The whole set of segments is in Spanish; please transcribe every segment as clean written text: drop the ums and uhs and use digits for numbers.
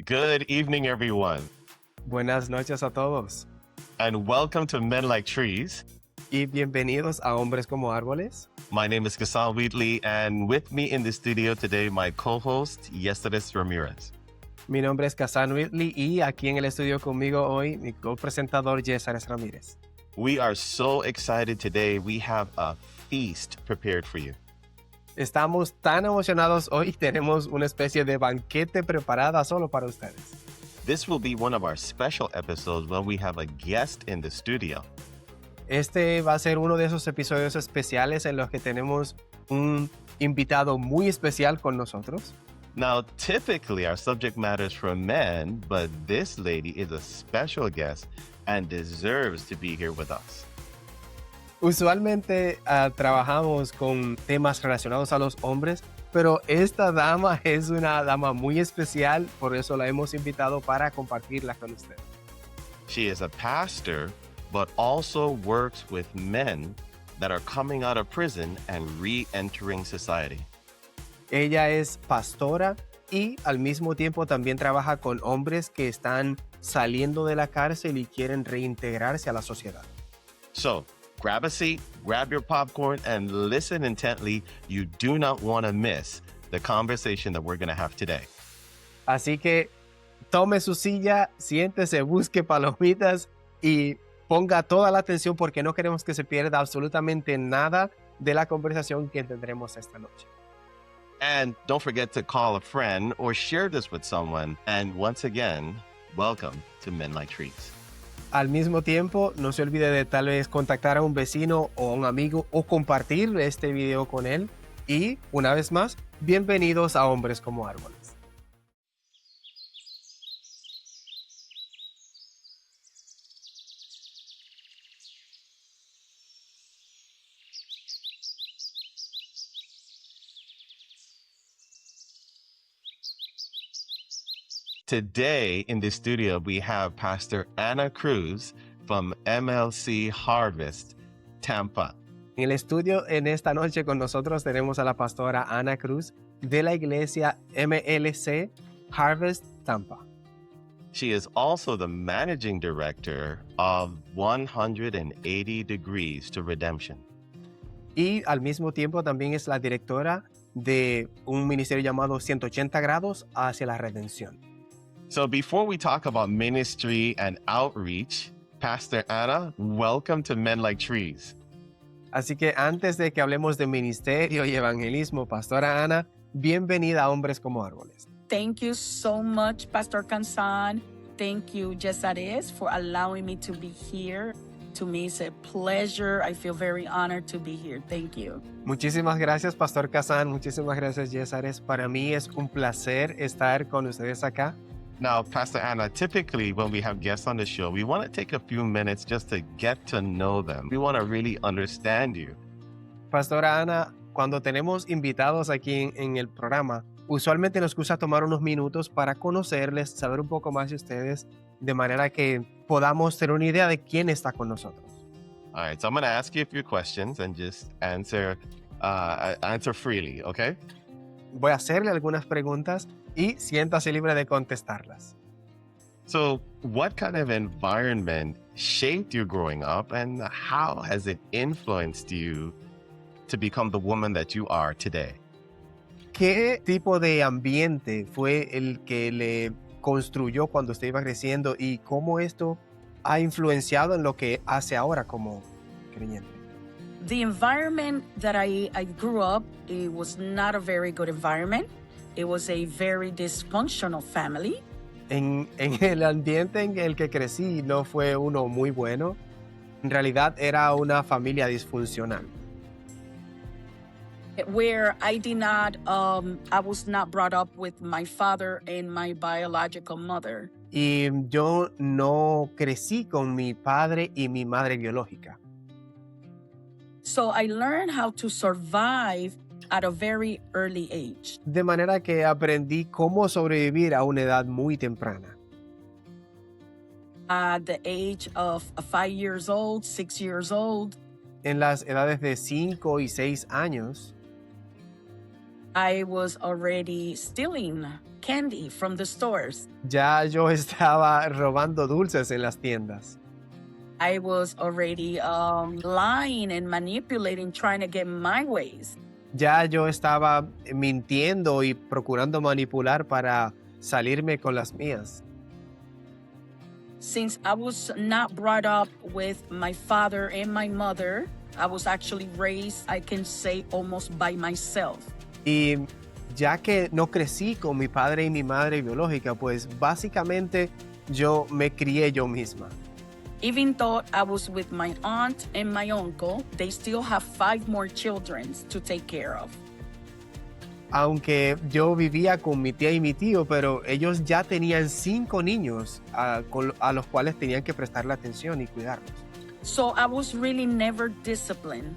Good evening, everyone, Buenas noches a todos and welcome to Men Like Trees. y bienvenidos a Hombres como Árboles. My name is Gassan Wheatley, and with me in the studio today, my co-host, Yesteris Ramirez. Mi nombre es Gassan Whitley y aquí en el estudio conmigo hoy mi co-presentador Yesares Ramírez. We are so excited today. We have a feast prepared for you. Estamos tan emocionados hoy, tenemos una especie de banquete preparada solo para ustedes. This will be one of our special episodes when we have a guest in the studio. Este va a ser uno de esos episodios especiales en los que tenemos un invitado muy especial con nosotros. Now, typically our subject matter is for men, but this lady is a special guest and deserves to be here with us. Usualmente trabajamos con temas relacionados a los hombres, pero esta dama es una dama muy especial, por eso la hemos invitado para compartirla con ustedes. She is a pastor, but also works with men that are coming out of prison and re-entering society. Ella es pastora y al mismo tiempo también trabaja con hombres que están saliendo de la cárcel y quieren reintegrarse a la sociedad. So, grab a seat, grab your popcorn, and listen intently. You do not want to miss the conversation that we're going to have today. Así que tome su silla, siéntese, busque palomitas y ponga toda la atención porque no queremos que se pierda absolutamente nada de la conversación que tendremos esta noche. And don't forget to call a friend or share this with someone. And once again, welcome to Men Like Trees. Al mismo tiempo, no se olvide de tal vez contactar a un vecino o a un amigo o compartir este video con él. Y, una vez más, bienvenidos a Hombres como Árboles. Today in the studio, we have Pastor Ana Cruz from MLC Harvest, Tampa. En el estudio en esta noche con nosotros tenemos a la pastora Ana Cruz de la iglesia MLC Harvest Tampa. She is also the managing director of 180 Degrees to Redemption. Y al mismo tiempo también es la directora de un ministerio llamado 180 grados hacia la redención. So before we talk about ministry and outreach, Pastor Ana, welcome to Men Like Trees. Así que antes de que hablemos de ministerio y evangelismo, Pastora Ana, bienvenida a Hombres como Árboles. Thank you so much, Pastor Kansan. Thank you, Yesares, for allowing me to be here. To me, it's a pleasure. I feel very honored to be here. Thank you. Muchísimas gracias, Pastor Kazan. Muchísimas gracias, Yesares. Para mí es un placer estar con ustedes acá. Now, Pastor Ana, typically when we have guests on the show, we want to take a few minutes just to get to know them. We want to really understand you. Pastora Ana, cuando tenemos invitados aquí en el programa, usualmente nos gusta tomar unos minutos para conocerles, saber un poco más de ustedes, de manera que podamos tener una idea de quién está con nosotros. All right, so I'm going to ask you a few questions and just answer freely, okay? Voy a hacerle algunas preguntas y siéntase libre de contestarlas. So, what kind of environment shaped you growing up, and how has it influenced you to become the woman that you are today? ¿Qué tipo de ambiente fue el que le construyó cuando usted iba creciendo y cómo esto ha influenciado en lo que hace ahora como creyente? The environment that I grew up, it was not a very good environment. It was a very dysfunctional family. En el ambiente en el que crecí no fue uno muy bueno. En realidad era una familia disfuncional. Where I was not brought up with my father and my biological mother. Y yo no crecí con mi padre y mi madre biológica. So I learned how to survive at a very early age. De manera que aprendí cómo sobrevivir a una edad muy temprana. At the age of 5 years old, 6 years old, En las edades de 5 y 6 años, I was already stealing candy from the stores. Ya yo estaba robando dulces en las tiendas. I was already lying and manipulating, trying to get my ways. Ya yo estaba mintiendo y procurando manipular para salirme con las mías. Since I was not brought up with my father and my mother, I was actually raised, I can say, almost by myself. Y ya que no crecí con mi padre y mi madre biológica, pues básicamente yo me crié yo misma. Even though I was with my aunt and my uncle, they still have 5 more children to take care of. Aunque yo vivía con mi tía y mi tío, pero ellos ya tenían 5 niños a los cuales tenían que prestarle atención y cuidarlos. So I was really never disciplined.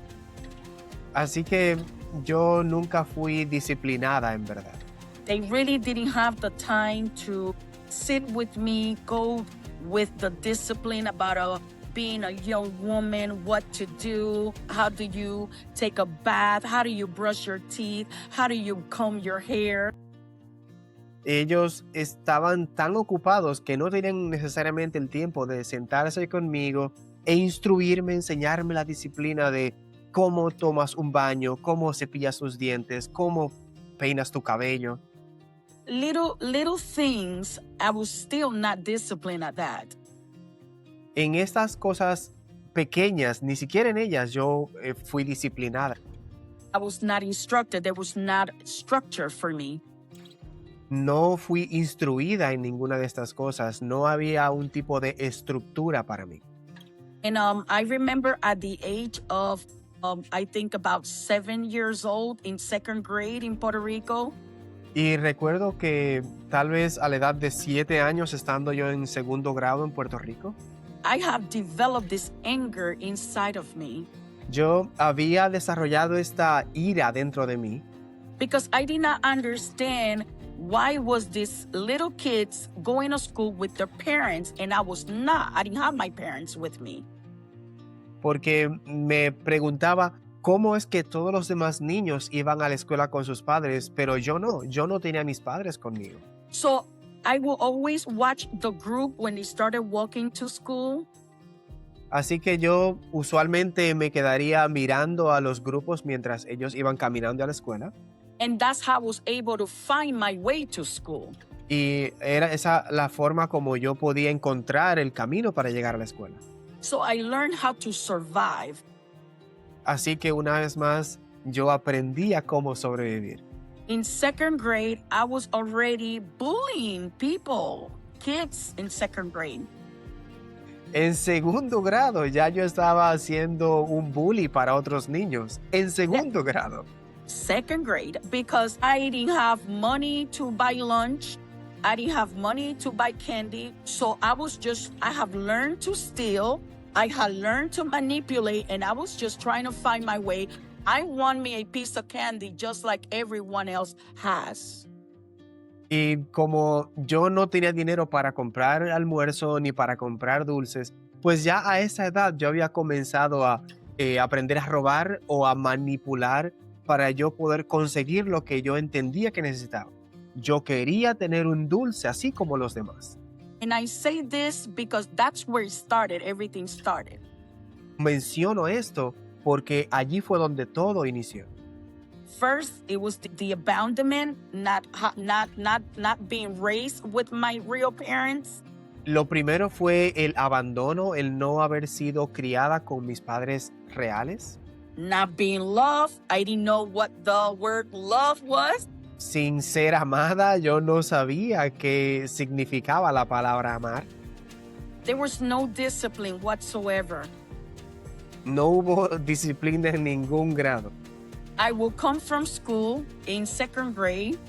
Así que yo nunca fui disciplinada en verdad. They really didn't have the time to sit with me, go with the discipline about being a young woman, what to do, how do you take a bath, how do you brush your teeth, how do you comb your hair. Ellos estaban tan ocupados que no tenían necesariamente el tiempo de sentarse conmigo e instruirme, enseñarme la disciplina de cómo tomas un baño, cómo cepillas tus dientes, cómo peinas tu cabello. Little things, I was still not disciplined at that. En estas cosas pequeñas, ni siquiera en ellas yo fui disciplinada. I was not instructed. There was not structure for me. No fui instruida en ninguna de estas cosas. No había un tipo de estructura para mí. And I remember at the age of, I think about 7 years old in 2nd grade in Puerto Rico, Y recuerdo que tal vez a la edad de 7 años, estando yo en segundo grado en Puerto Rico, I have developed this anger inside of me yo había desarrollado esta ira dentro de mí because I did not understand why was these little kids going to school with their parents and I was not. I didn't have my parents with me. porque me preguntaba cómo es que todos los demás niños iban a la escuela con sus padres, pero yo no tenía a mis padres conmigo. So I will always watch the group when they started walking to school. Así que yo usualmente me quedaría mirando a los grupos mientras ellos iban caminando a la escuela. And that's how I was able to find my way to school. Y era esa la forma como yo podía encontrar el camino para llegar a la escuela. So I learned how to survive. Así que una vez más, yo aprendí a cómo sobrevivir. In 2nd grade, I was already bullying people, kids in 2nd grade. En segundo grado ya yo estaba haciendo un bully para otros niños. En segundo grado. 2nd grade, because I didn't have money to buy lunch. I didn't have money to buy candy. So I have learned to steal. I had learned to manipulate, and I was just trying to find my way. I want me a piece of candy just like everyone else has. Y como yo no tenía dinero para comprar almuerzo ni para comprar dulces, pues ya a esa edad yo había comenzado a aprender a robar o a manipular para yo poder conseguir lo que yo entendía que necesitaba. Yo quería tener un dulce así como los demás. And I say this because that's where it started. Everything started. Menciono esto porque allí fue donde todo inició. First, it was the abandonment, not being raised with my real parents. Lo primero fue el abandono, el no haber sido criada con mis padres reales. Not being loved. I didn't know what the word love was. Sin ser amada, yo no sabía qué significaba la palabra amar. There was no discipline whatsoever. No hubo disciplina en ningún grado. I will come from school in 2nd grade.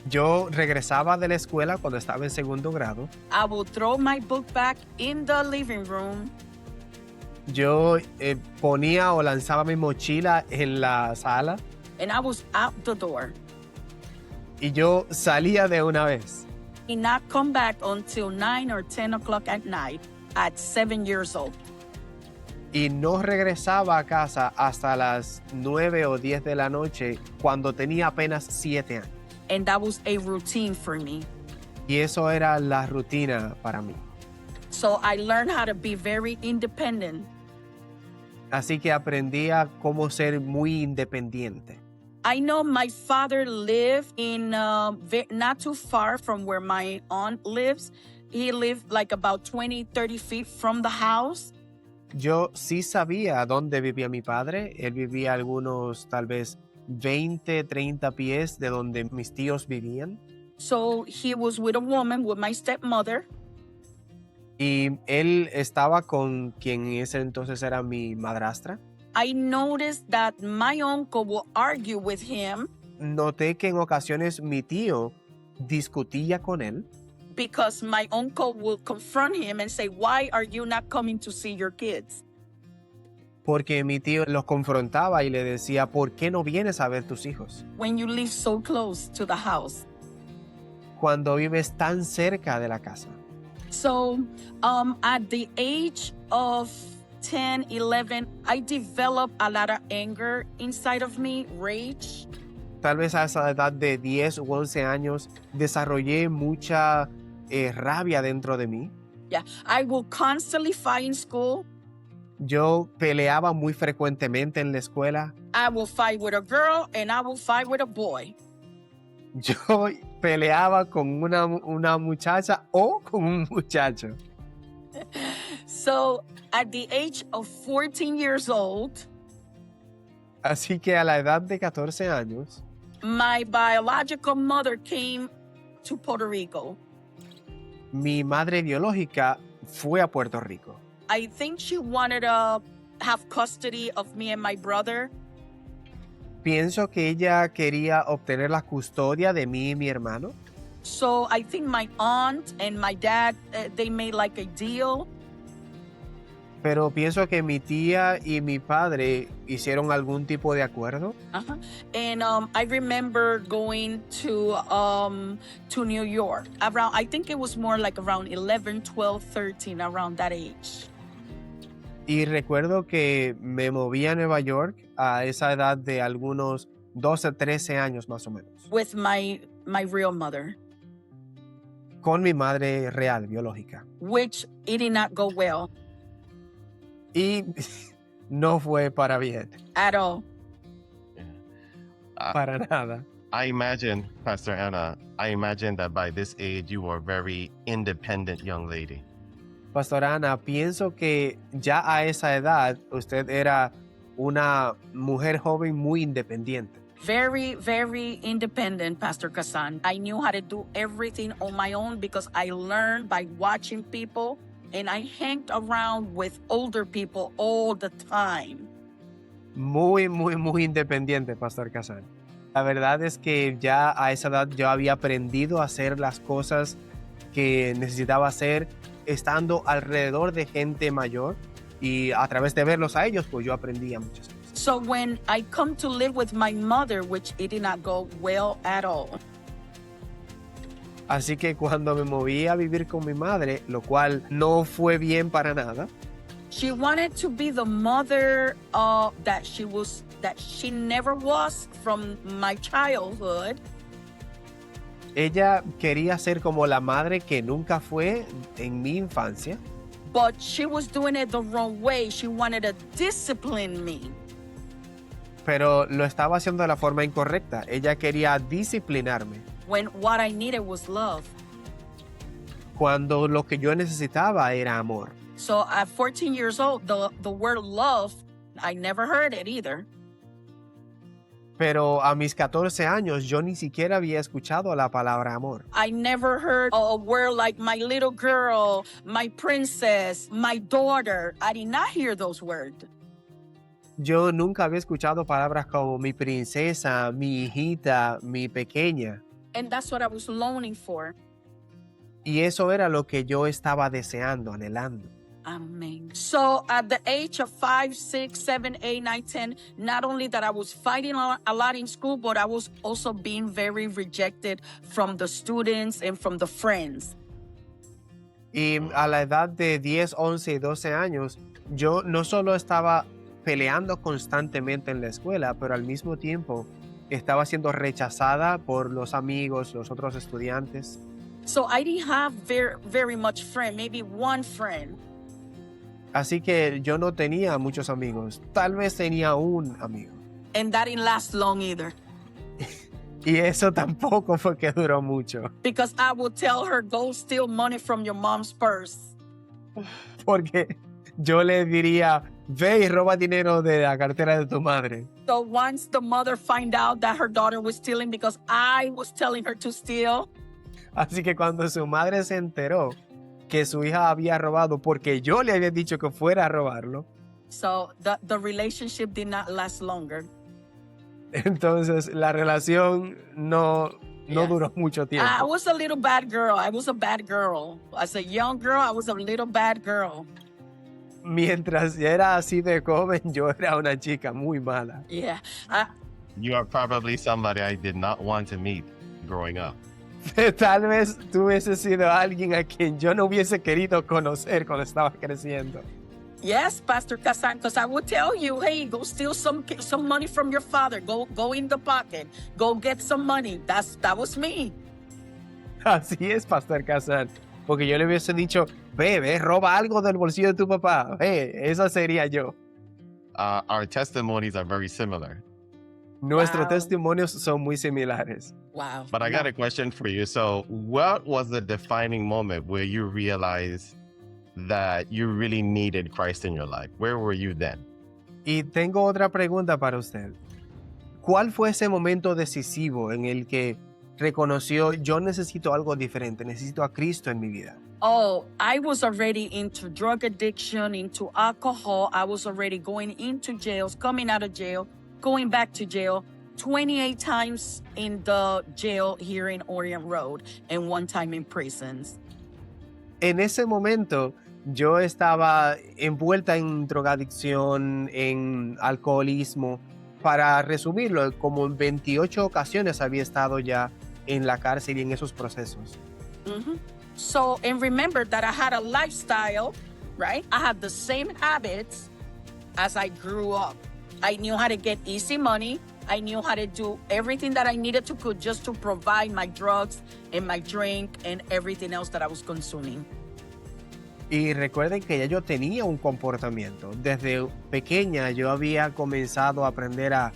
Yo regresaba de la escuela cuando estaba en segundo grado. I will throw my book back in the living room. Yo ponía o lanzaba mi mochila en la sala And I was out the door. y yo salía de una vez. Did not come back until 9 or 10 o'clock at night at 7 years old. Y no regresaba a casa hasta las 9 o 10 de la noche cuando tenía apenas 7 años. and that was a routine for me. Y eso era la rutina para mí. So I learned how to be very independent. Así que aprendí a cómo ser muy independiente. I know my father lived in not too far from where my aunt lives. He lived like about 20, 30 feet from the house. Yo sí sabía dónde vivía mi padre. Él vivía algunos tal vez 20, 30 pies de donde mis tíos vivían. So he was with a woman, with my stepmother. Y él estaba con quien en ese entonces era mi madrastra. I noticed that my uncle will argue with him Noté que en ocasiones mi tío discutía con él because my uncle will confront him and say, "Why are you not coming to see your kids?" porque mi tío los confrontaba y le decía, ¿por qué no vienes a ver tus hijos? When you live so close to the house. Cuando vives tan cerca de la casa. So at the age of 10, 11, I developed a lot of anger inside of me, rage. Tal vez a esa edad de 10 u 11 años desarrollé mucha rabia dentro de mí. Yeah, I will constantly fight in school. Yo peleaba muy frecuentemente en la escuela. I will fight with a girl and I will fight with a boy. Yo peleaba con una muchacha o con un muchacho. So at the age of 14 years old, Así que a la edad de 14 años, my biological mother came to Puerto Rico. mi madre biológica fue a Puerto Rico. I think she wanted to have custody of me and my brother. Pienso que ella quería obtener la custodia de mí y mi hermano. So I think my aunt and my dad, they made like a deal. Pero pienso que mi tía y mi padre hicieron algún tipo de acuerdo. Uh-huh. And I remember going to New York around, I think it was more like around 11, 12, 13, around that age. Y recuerdo que me moví a Nueva York a esa edad de algunos 12, 13 años más o menos. With my real mother, Con mi madre real, biológica. which it did not go well Y no fue para bien, at all. para nada. I imagine, Pastor Anna, I imagine that by this age you were a very independent young lady. Pastor Ana, pienso que ya a esa edad usted era una mujer joven muy independiente. Very, very independent, Pastor Kasan. I knew how to do everything on my own because I learned by watching people and I hanged around with older people all the time. Muy, muy, muy independiente, Pastor Casal. La verdad es que ya a esa edad yo había aprendido a hacer las cosas que necesitaba hacer estando alrededor de gente mayor y a través de verlos a ellos, pues yo aprendía muchas cosas. So when I come to live with my mother, which it did not go well at all, Así que cuando me moví a vivir con mi madre, lo cual no fue bien para nada, she wanted to be the mother that she never was from my childhood. ella quería ser como la madre que nunca fue en mi infancia, But she was doing it the wrong way. She wanted to discipline me. pero lo estaba haciendo de la forma incorrecta. Ella quería disciplinarme When what I needed was love. cuando lo que yo necesitaba era amor. So at 14 years old, the word love, I never heard it either. Pero a mis 14 años yo ni siquiera había escuchado la palabra amor. I never heard a word like my little girl, my princess, my daughter. I did not hear those words. Yo nunca había escuchado palabras como mi princesa, mi hijita, mi pequeña. And that's what I was longing for. Y eso era lo que yo estaba deseando, anhelando. Amen. So at the age of 5, 6, 7, 8, 9, 10, not only that I was fighting a lot in school, but I was also being very rejected from the students and from the friends. Y a la edad de 10, 11 y 12 años, yo no solo estaba peleando constantemente en la escuela, pero al mismo tiempo estaba siendo rechazada por los amigos, los otros estudiantes. So I didn't have very much friend, maybe one friend. Así que yo no tenía muchos amigos. Tal vez tenía un amigo. And that didn't last long either. Y eso tampoco fue que duró mucho. Because I would tell her, go steal money from your mom's purse. Porque yo le diría, ve y roba dinero de la cartera de tu madre. So once the mother find out that her daughter was stealing because I was telling her to steal, Así que cuando su madre se enteró que su hija había robado porque yo le había dicho que fuera a robarlo, so the relationship did not last longer. entonces la relación no Yeah. duró mucho I tiempo. was a little bad girl. I was a bad girl. As a young girl, I was a little bad girl. Mientras era así de joven, yo era una chica muy mala. Yeah. You are probably somebody I did not want to meet growing up. Tal vez tú hubieses sido alguien a quien yo no hubiese querido conocer cuando estaba creciendo. Yes, Pastor Kazan, because I would tell you, hey, go steal some money from your father. Go in the pocket. Go get some money. That was me. Así es, Pastor Kazan. Porque yo le hubiese dicho, ve, roba algo del bolsillo de tu papá. Esa sería yo. Our testimonies are very similar. Nuestros Wow. testimonios son muy similares. Wow. But I got a question for you. So, what was the defining moment where you realized that you really needed Christ in your life? Where were you then? Y tengo otra pregunta para usted. ¿Cuál fue ese momento decisivo en el que reconoció, yo necesito algo diferente, necesito a Cristo en mi vida? Oh, I was already into drug addiction, into alcohol. I was already going into jails, coming out of jail, going back to jail, 28 times in the jail here in Orient Road, and 1 time in prisons. En ese momento yo estaba envuelta en drogadicción, en alcoholismo. Para resumirlo, como en 28 ocasiones había estado ya en la cárcel y en esos procesos. Mhm. So, and remember that I had a lifestyle, right? I had the same habits as I grew up. I knew how to get easy money. I knew how to do everything that I needed to could just to provide my drugs and my drink and everything else that I was consuming. Y recuerden que ya yo tenía un comportamiento. Desde pequeña yo había comenzado a aprender a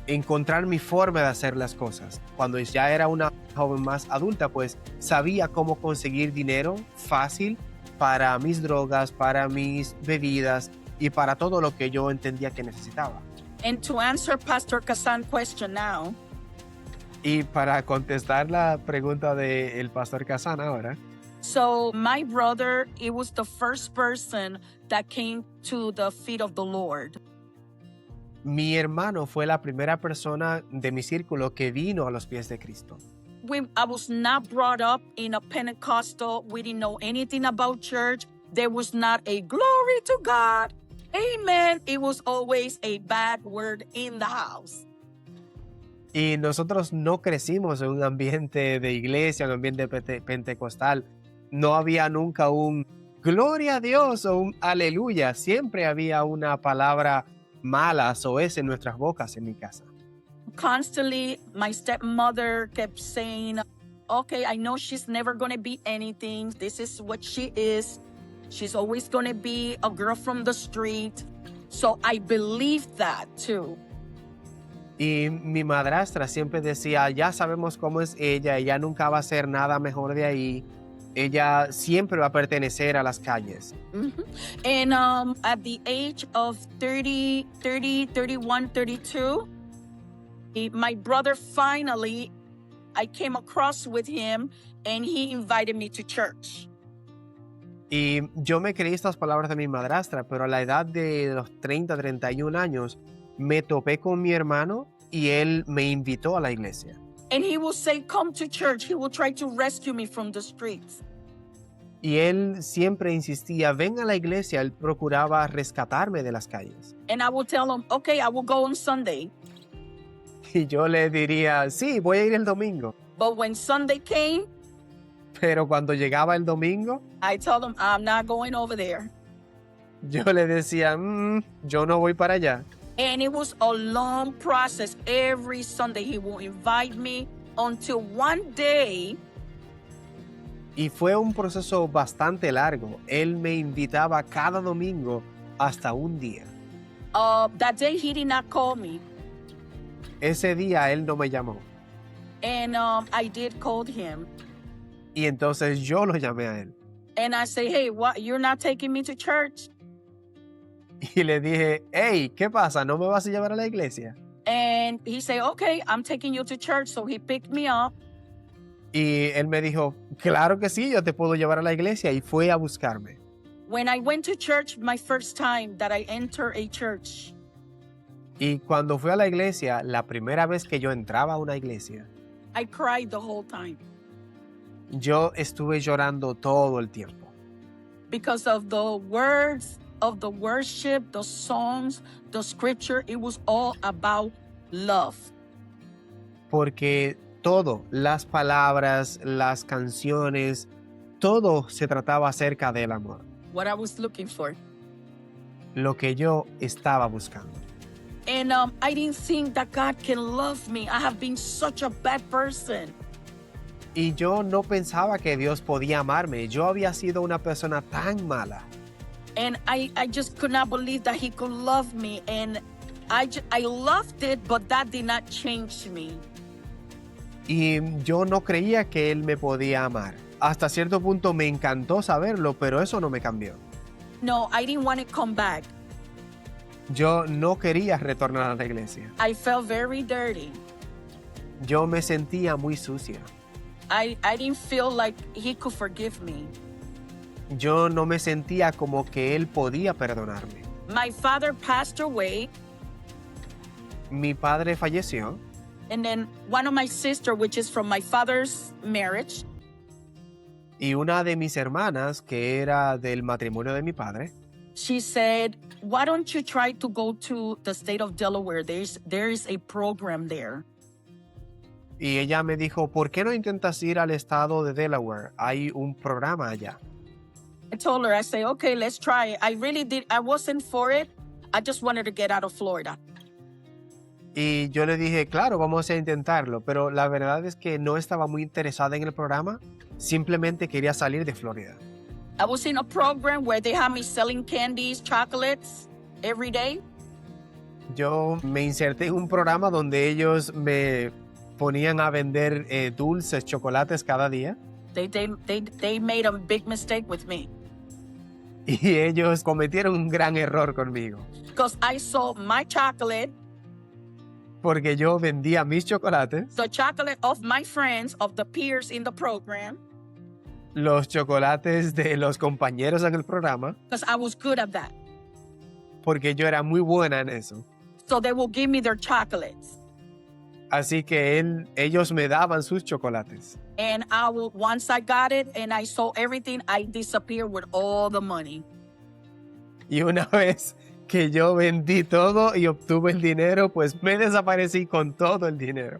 encontrar mi forma de hacer las cosas. Cuando ya era una joven más adulta, pues sabía cómo conseguir dinero fácil para mis drogas, para mis bebidas y para todo lo que yo entendía que necesitaba. And to answer Pastor Kazan's question now, Y para contestar la pregunta del pastor Kazan ahora, so my brother, he was the first person that came to the feet of the Lord. mi hermano fue la primera persona de mi círculo que vino a los pies de Cristo. I was not brought up in a Pentecostal. We didn't know anything about church. There was not a glory to God. Amen. It was always a bad word in the house. Y nosotros no crecimos en un ambiente de iglesia, un ambiente pentecostal. No había nunca un gloria a Dios o un aleluya. Siempre había una palabra mala o en nuestras bocas en mi casa. Constantly, my stepmother kept saying, okay, I know she's never going to be anything. This is what she is. She's always going to be a girl from the street. So I believed that too. Y mi madrastra siempre decía, ya sabemos cómo es ella nunca va a ser nada mejor de ahí. Ella siempre va a pertenecer a las calles. Mhm. And at the age of 30, 31, 32, my brother finally, I came across with him and he invited me to church. Y yo me creí estas palabras de mi madrastra, pero a la edad de los 30, 31 años, me topé con mi hermano y él me invitó a la iglesia. And he will say, come to church. He will try to rescue me from the streets. Y él siempre insistía, ven a la iglesia. Él procuraba rescatarme de las calles. And I will tell him, okay, I will go on Sunday. Y yo le diría, sí, voy a ir el domingo. But when Sunday came, Pero cuando llegaba el domingo, I told him, I'm not going over there. yo le decía, yo no voy para allá. And it was a long process. Every Sunday he will invite me until one day Y fue un proceso bastante largo. Él me invitaba cada domingo hasta un día. that day he did not call me. Ese día él no me llamó. And I did call him. Y entonces yo lo llamé a él. And I say, hey, what? You're not taking me to church? Y le dije, hey, ¿qué pasa? ¿No me vas a llevar a la iglesia? And he said, okay, I'm taking you to church. So he picked me up. Y él me dijo, claro que sí, yo te puedo llevar a la iglesia. Y fue a buscarme. When I went to church, my first time that I entered a church, Y cuando fui a la iglesia, la primera vez que yo entraba a una iglesia, I cried the whole time yo estuve llorando todo el tiempo. because of the words of the worship, the songs, the scripture. It was all about love. Porque todo, las palabras, las canciones, todo se trataba acerca del amor. What I was looking for. Lo que yo estaba buscando. And I didn't think that God can love me. I have been such a bad person. Y yo no pensaba que Dios podía amarme. Yo había sido una persona tan mala. And I just could not believe that he could love me. And I loved it, but that did not change me. Y yo no creía que Él me podía amar. Hasta cierto punto me encantó saberlo, pero eso no me cambió. No, I didn't want to come back. Yo no quería retornar a la iglesia. I felt very dirty. Yo me sentía muy sucia. I didn't feel like he could forgive me. Yo no me sentía como que Él podía perdonarme. My father passed away, Mi padre falleció and then one of my sister, which is from my father's marriage, y una de mis hermanas, que era del matrimonio de mi padre, she said, why don't you try to go to the state of Delaware? There is a program there. y ella me dijo, ¿por qué no intentas ir al estado de Delaware? Hay un programa allá. I told her, I say, okay, let's try it. I wasn't for it. I just wanted to get out of Florida. Y yo le dije, claro, vamos a intentarlo, pero la verdad es que no estaba muy interesada en el programa, simplemente quería salir de Florida. I was in a program where they had me selling candies, chocolates every day. Yo me inserté en un programa donde ellos me ponían a vender dulces, chocolates cada día, They made a big mistake with me y ellos cometieron un gran error conmigo, because I sold my chocolate, porque yo vendía mis chocolates, the chocolate of my friends, of the peers in the program, los chocolates de los compañeros en el programa, because I was good at that. porque yo era muy buena en eso. So they will give me their chocolates. Así que ellos me daban sus chocolates. And once I got it and I sold everything, I disappeared with all the money. Y una vez que yo vendí todo y obtuve el dinero, pues me desaparecí con todo el dinero.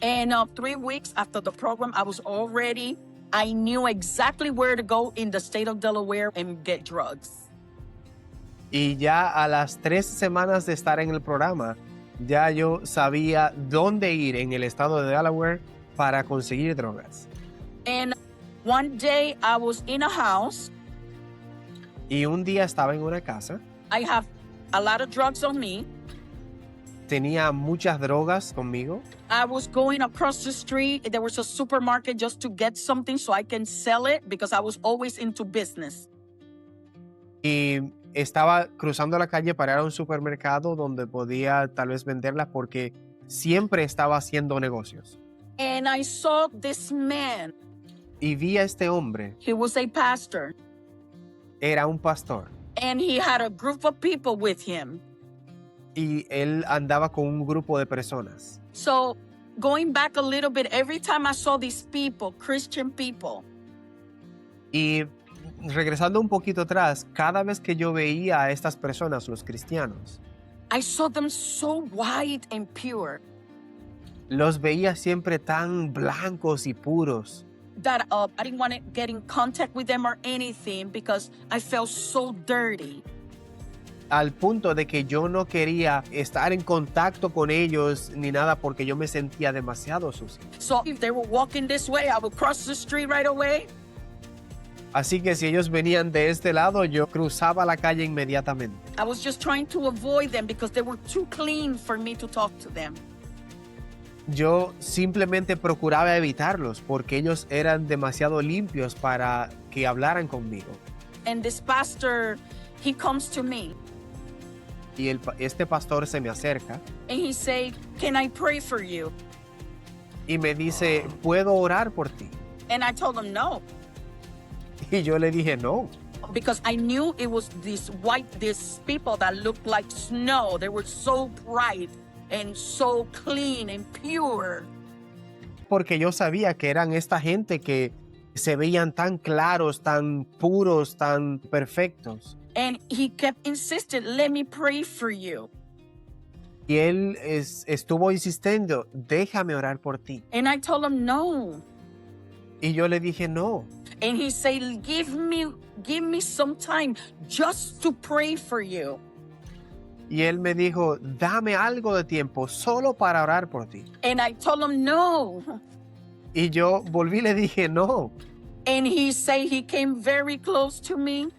And 3 weeks after the program, I knew exactly where to go in the state of Delaware and get drugs. Y ya a las 3 semanas de estar en el programa, ya yo sabía dónde ir en el estado de Delaware para conseguir drogas. And one day I was in a house. Y un día estaba en una casa, I have a lot of drugs on me. tenía muchas drogas conmigo. I was going across the street. There was a supermarket just to get something so I can sell it because I was always into business. Y estaba cruzando la calle para ir a un supermercado donde podía tal vez venderlas porque siempre estaba haciendo negocios. And I saw this man. Y vi a este hombre, He was a pastor. era un pastor. And he had a group of people with him. Y él andaba con un grupo de personas. So going back a little bit, every time I saw these people, Christian people, Y regresando un poquito atrás, cada vez que yo veía a estas personas, los cristianos, I saw them so white and pure los veía siempre tan blancos y puros, that I didn't want to get in contact with them or anything because I felt so dirty. al punto de que yo no quería estar en contacto con ellos ni nada porque yo me sentía demasiado sucio. So if they were walking this way, I would cross the street right away. Así que si ellos venían de este lado, yo cruzaba la calle inmediatamente. I was just trying to avoid them because they were too clean for me to talk to them. Yo simplemente procuraba evitarlos porque ellos eran demasiado limpios para que hablaran conmigo. And this pastor, he comes to me Y este pastor se me acerca and he said, "Can I pray for you?" y me dice, ¿puedo orar por ti? And I told him no, Y yo le dije, no, because I knew it was these people that looked like snow. They were so bright and so clean and pure. porque yo sabía que eran esta gente que se veían tan claros, tan puros, tan perfectos. And he kept insisting, "Let me pray for you." Y él estuvo insistiendo, déjame orar por ti. And I told him no. Y yo le dije, no. And he said, give me some time just to pray for you." Y él me dijo, dame algo de tiempo solo para orar por ti. And I told him no. Y yo volví y le dije, no. And he said he came very close to me.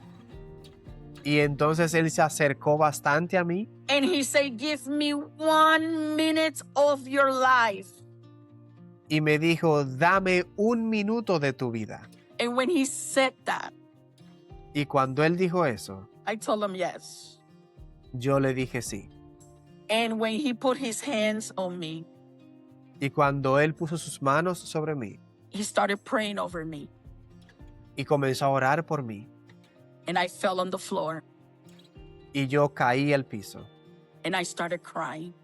Y entonces él se acercó bastante a mí And he said, "Give me 1 minute of your life." y me dijo, dame 1 minuto de tu vida. And when he said that, Y cuando él dijo eso, I told him yes. yo le dije sí. And when he put his hands on me, Y cuando él puso sus manos sobre mí he started praying over me. y comenzó a orar por mí, And I fell on the floor y yo caí al piso and I started crying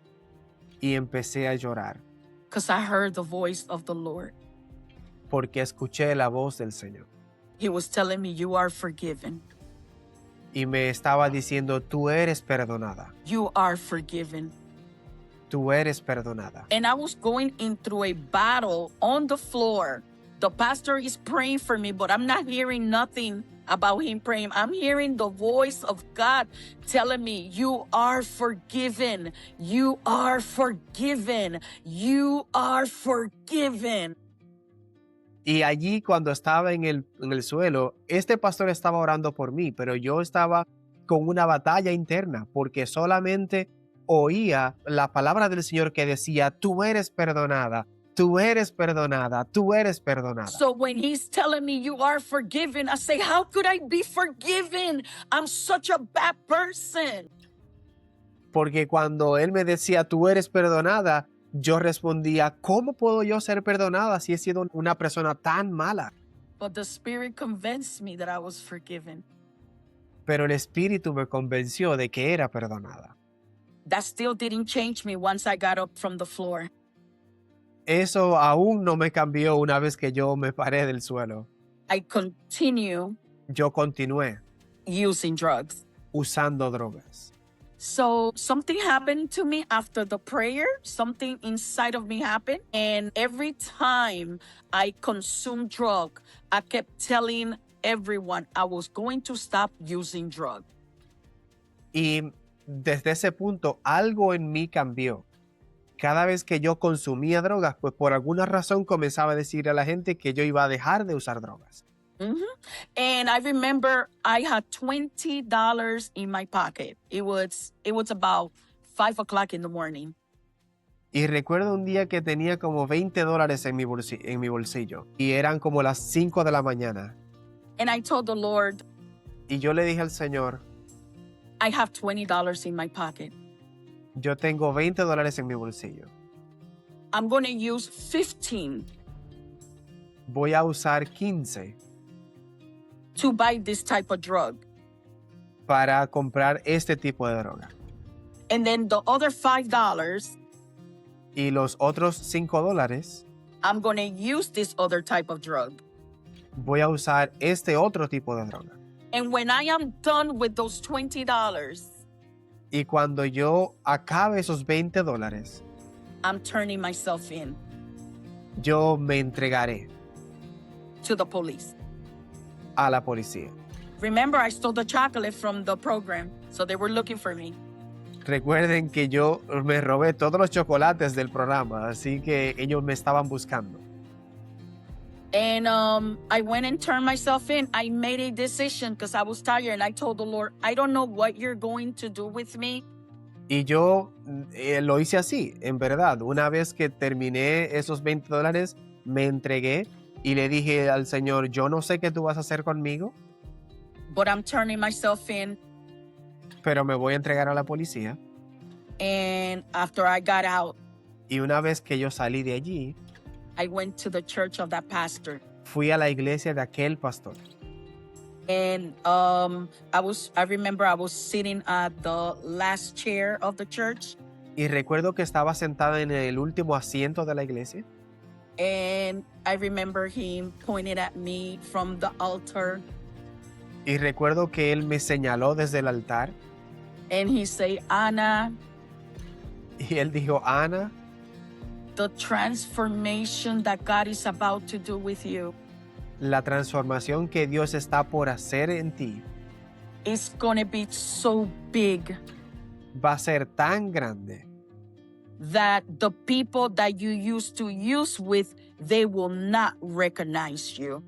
y empecé a llorar because I heard the voice of the Lord. porque escuché la voz del Señor. He was telling me, "You are forgiven. Y me estaba diciendo, tú eres perdonada, You are forgiven." tú eres perdonada. And I was going in through a battle on the floor. The pastor is praying for me, but I'm not hearing nothing about him praying. I'm hearing the voice of God telling me, "You are forgiven. You are forgiven. You are forgiven." Y allí cuando estaba en el suelo, este pastor estaba orando por mí, pero yo estaba con una batalla interna porque solamente oía la palabra del Señor que decía, tú eres perdonada, tú eres perdonada, tú eres perdonada. So when he's telling me, "You are forgiven," I say, "How could I be forgiven? I'm such a bad person." Porque cuando él me decía, tú eres perdonada, yo respondía, ¿cómo puedo yo ser perdonada si he sido una persona tan mala? But the Spirit convinced me that I was forgiven. Pero el Espíritu me convenció de que era perdonada. That still didn't change me once I got up from the floor. Eso aún no me cambió una vez que yo me paré del suelo. I continue Yo continué using drugs. usando drogas. So something happened to me after the prayer. Something inside of me happened. And every time I consumed drug, I kept telling everyone I was going to stop using drugs. Y desde ese punto algo en mí cambió. Cada vez que yo consumía drogas, pues por alguna razón comenzaba a decir a la gente que yo iba a dejar de usar drogas. And I remember I had $20 in my pocket. It was about 5 o'clock in the morning. Y recuerdo un día que tenía como $20 en mi bolsillo. Y eran como las 5 de la mañana. And I told the Lord, Y yo le dije al Señor, I have $20 in my pocket. yo tengo $20 en mi bolsillo. I'm going to use 15 Voy a usar 15 to buy this type of drug. para comprar este tipo de droga. And then the other $5, Y los otros $5 I'm going to use this other type of drug. voy a usar este otro tipo de droga. And when I am done with those $20, Y cuando yo acabe esos $20, I'm turning myself in yo me entregaré to the police. a la policía. Remember, I stole the chocolate from the program. So they were looking for me. Recuerden que yo me robé todos los chocolates del programa, así que ellos me estaban buscando. And I went and turned myself in. I made a decision because I was tired. And I told the Lord, I don't know what you're going to do with me. Y yo lo hice así, en verdad. Una vez que terminé esos $20, me entregué y le dije al Señor, yo no sé qué tú vas a hacer conmigo, But I'm turning myself in. pero me voy a entregar a la policía. And after I got out, Y una vez que yo salí de allí, I went to the church of that pastor. fui a la iglesia de aquel pastor. And I remember I was sitting at the last chair of the church. Y recuerdo que estaba sentada en el último asiento de la iglesia. And I remember him pointed at me from the altar. Y recuerdo que él me señaló desde el altar. And he said, Ana, Y él dijo, Ana, the transformation that God is about to do with you la transformación que Dios está por hacer en ti is going to be so big va a ser tan grande that the people that you used to use with, they will not recognize you.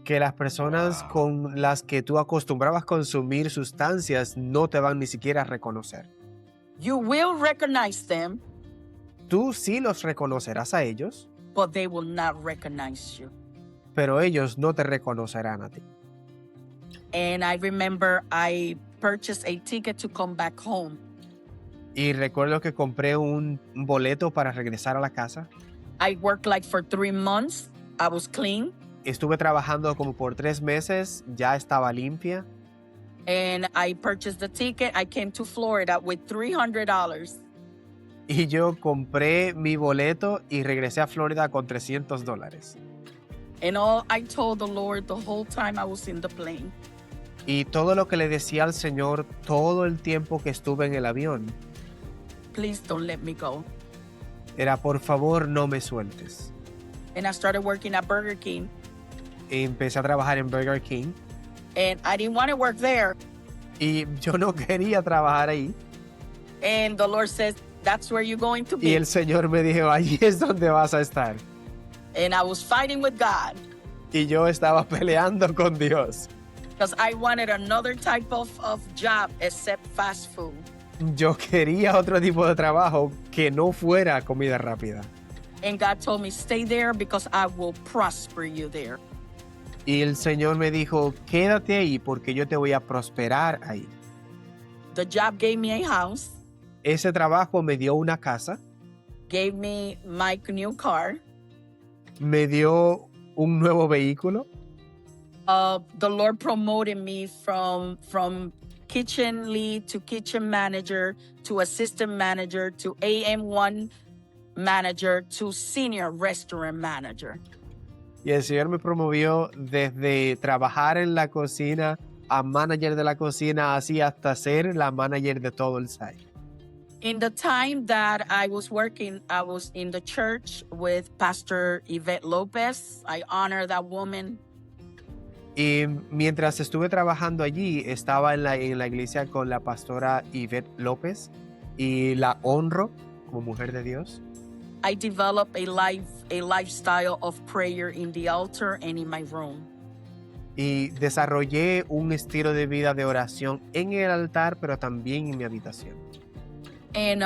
que las personas con las que tú acostumbrabas consumir sustancias no te van ni siquiera a reconocer. You will recognize them, Tú sí los reconocerás a ellos, but they will not recognize you. pero ellos no te reconocerán a ti. And I remember I purchased a ticket to come back home. Y recuerdo que compré un boleto para regresar a la casa. I worked like for 3 months. I was clean. Estuve trabajando como por 3 meses, ya estaba limpia. And I purchased the ticket. I came to Florida with $300. Y yo compré mi boleto y regresé a Florida con $300. And all I told the Lord the whole time I was in the plane, Y todo lo que le decía al Señor todo el tiempo que estuve en el avión please don't let me go. era, por favor, no me sueltes. And I started working at Burger King. Y empecé a trabajar en Burger King And I didn't want to work there. y yo no quería trabajar ahí. And the Lord says, that's where you're going to Y be. el Señor me dijo, allí es donde vas a estar. And I was fighting with God Y yo estaba peleando con Dios. because I wanted another type of job except fast food. Yo quería otro tipo de trabajo que no fuera comida rápida. And God told me, stay there because I will prosper you there. Y el Señor me dijo, quédate ahí porque yo te voy a prosperar ahí. The job gave me a house, Ese trabajo me dio una casa, gave me my new car. me dio un nuevo vehículo. The Lord promoted me from kitchen lead to kitchen manager to assistant manager to AM1 manager to senior restaurant manager. Y el Señor me promovió desde trabajar en la cocina a manager de la cocina, así hasta ser la manager de todo el site. In the time that I was working, I was in the church with Pastor Yvette Lopez. I honor that woman. Y mientras estuve trabajando allí, estaba en la iglesia con la pastora Yvette López y la honro como mujer de Dios. I developed a lifestyle of prayer in the altar and in my room. Y desarrollé un estilo de vida de oración en el altar, pero también en mi habitación. And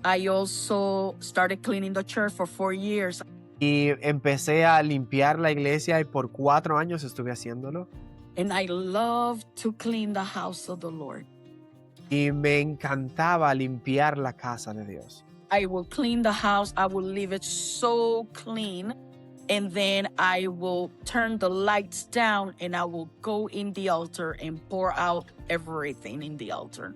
I also started cleaning the church for 4 years. Y empecé a limpiar la iglesia y por 4 años estuve haciéndolo. And I love to clean the house of the Lord. Y me encantaba limpiar la casa de Dios. I will clean the house. I will leave it so clean. And then I will turn the lights down and I will go in the altar and pour out everything in the altar.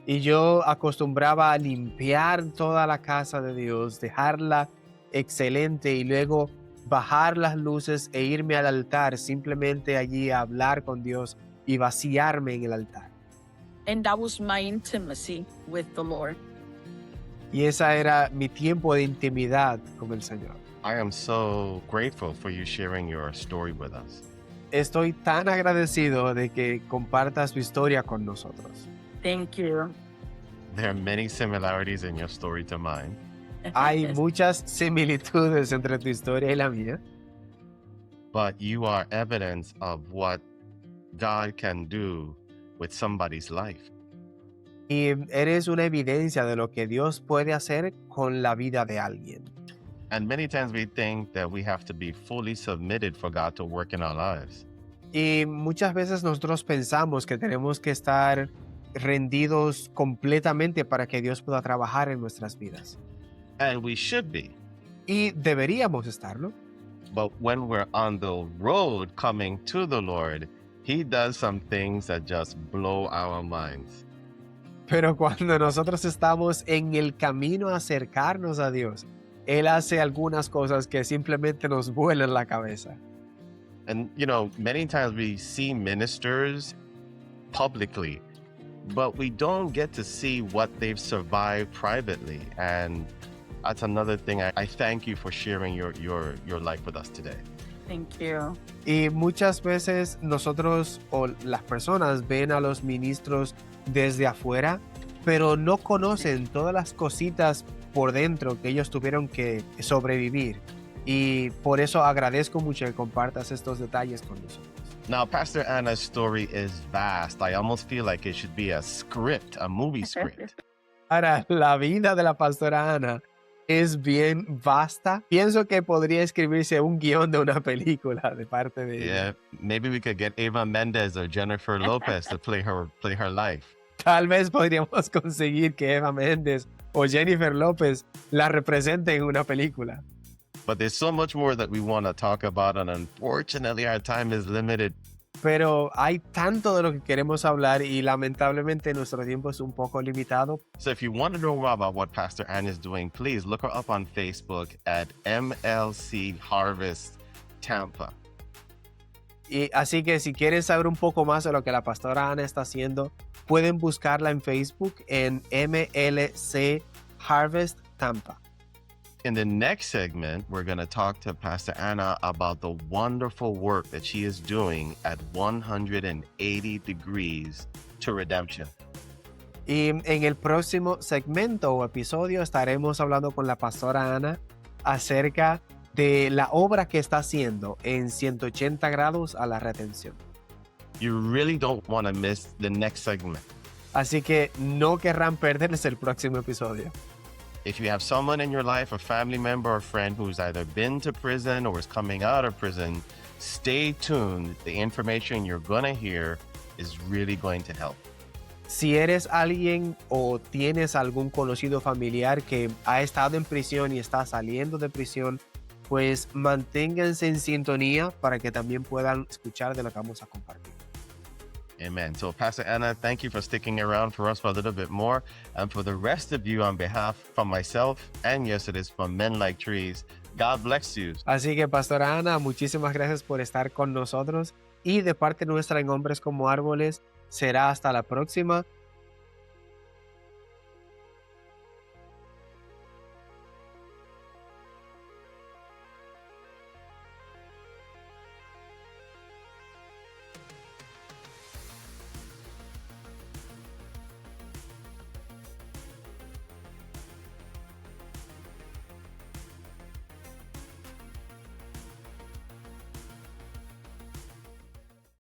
Y yo acostumbraba a limpiar toda la casa de Dios, dejarla excelente y luego bajar las luces e irme al altar, simplemente allí a hablar con Dios y vaciarme en el altar. And that was my intimacy with the Lord. Y esa era mi tiempo de intimidad con el Señor. I am so grateful for you sharing your story with us. Estoy tan agradecido de que compartas tu historia con nosotros. Thank you. There are many similarities in your story to mine. Hay muchas similitudes entre tu historia y la mía, But you are evidence of what God can do with somebody's life. y eres una evidencia de lo que Dios puede hacer con la vida de alguien. And many times we think that we have to be fully submitted for God to work in our lives. Y muchas veces nosotros pensamos que tenemos que estar rendidos completamente para que Dios pueda trabajar en nuestras vidas. And we should be. Y deberíamos estarlo. But when we're on the road coming to the Lord, He does some things that just blow our minds. Pero cuando nosotros estamos en el camino a acercarnos a Dios, Él hace algunas cosas que simplemente nos vuelan la cabeza. And, you know, many times we see ministers publicly, but we don't get to see what they've survived privately. And that's another thing. I thank you for sharing your life with us today. Thank you. Y muchas veces nosotros o las personas ven a los ministros desde afuera, pero no conocen todas las cositas por dentro que ellos tuvieron que sobrevivir. Y por eso agradezco mucho que compartas estos detalles con nosotros. Now, Pastor Anna's story is vast. I almost feel like it should be a script, a movie script. Ahora, la vida de la pastora Ana es bien vasta. Pienso que podría escribirse un guión de una película de parte de ella. Yeah, maybe we could get Eva Mendes or Jennifer Lopez to play her life. Tal vez podríamos conseguir que Eva Méndez o Jennifer López la representen en una película. But there's so much more that we want to talk about, and unfortunately, our time is limited. Pero hay tanto de lo que queremos hablar y lamentablemente nuestro tiempo es un poco limitado. So if you want to know more about what Pastor Ann is doing, please look her up on Facebook at MLC Harvest Tampa. Y así que si quieren saber un poco más de lo que la pastora Ana está haciendo, pueden buscarla en Facebook en MLC Harvest Tampa. In the next segment, we're going to talk to Pastor Anna about the wonderful work that she is doing at 180 Degrees to Redemption. Y en el próximo segmento o episodio estaremos hablando con la pastora Ana acerca de la obra que está haciendo en 180 grados a la retención. You really don't want to miss the next segment. Así que no querrán perderse el próximo episodio. If you have someone in your life, a family member or friend who's either been to prison or is coming out of prison, stay tuned. The information you're going to hear is really going to help. Si eres alguien o tienes algún conocido familiar que ha estado en prisión y está saliendo de prisión, pues manténganse en sintonía para que también puedan escuchar de lo que vamos a compartir. Amen. So, Pastor Anna, thank you for sticking around for us for a little bit more. And for the rest of you, on behalf from myself and yes, it is from Men Like Trees, God bless you. Así que, pastora Ana, muchísimas gracias por estar con nosotros y de parte nuestra en Hombres como Árboles, será hasta la próxima.